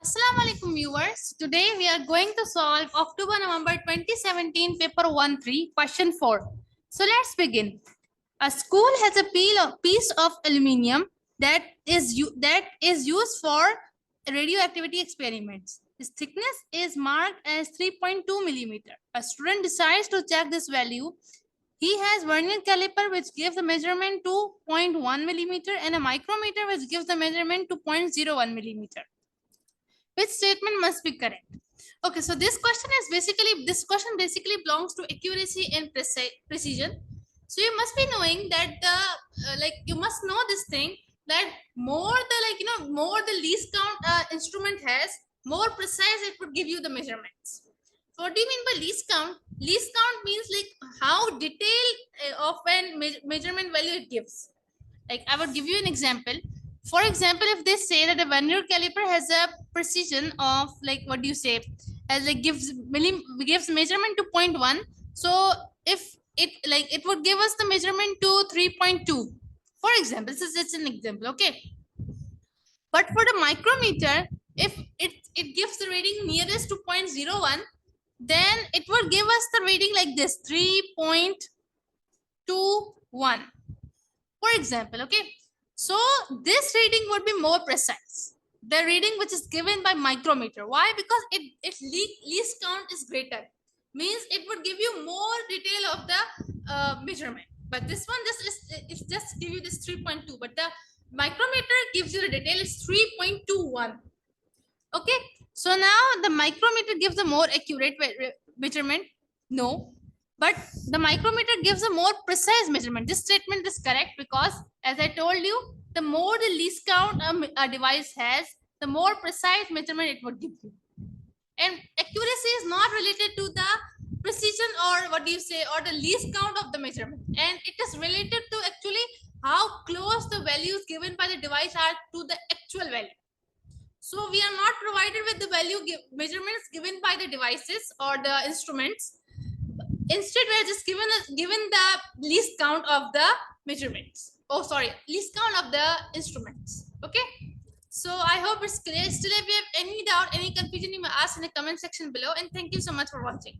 Assalamu alaikum viewers. Today we are going to solve October-November 2017 paper 1-3 question 4. So let's begin. A school has a piece of aluminium that is used for radioactivity experiments. Its thickness is marked as 3.2 millimeter. A student decides to check this value. He has vernier caliper which gives the measurement to 0.1 millimeter and a micrometer which gives the measurement to 0.01 millimeter. Which statement must be correct? Okay, so this question basically belongs to accuracy and precision. So you must be knowing that you must know this thing that more the least count instrument has, more precise it would give you the measurements. So what do you mean by least count? Least count means like how detailed of an measurement value it gives. Like I would give you an example. For example, if they say that a vernier caliper has a precision of gives measurement to 0.1, so if it would give us the measurement to 3.2. For example, this is just an example, okay? But for the micrometer, if it gives the reading nearest to 0.01, then it would give us the reading like this, 3.21. For example, okay? So this reading would be more precise. The reading which is given by micrometer. Why? Because its least count is greater. Means it would give you more detail of the measurement. But this one just give you this 3.2. But the micrometer gives you the detail is 3.21. Okay. So now the micrometer gives a more accurate measurement. No. But the micrometer gives a more precise measurement. This statement is correct because, as I told you, the more the least count a device has, the more precise measurement it would give you. And accuracy is not related to the precision or or the least count of the measurement. And it is related to actually how close the values given by the device are to the actual value. So we are not provided with the value measurements given by the devices or the instruments. Instead, we are just given the least count of the measurements. Oh, sorry, least count of the instruments. Okay. So I hope it's clear. Still, if you have any doubt, any confusion, you may ask in the comment section below. And thank you so much for watching.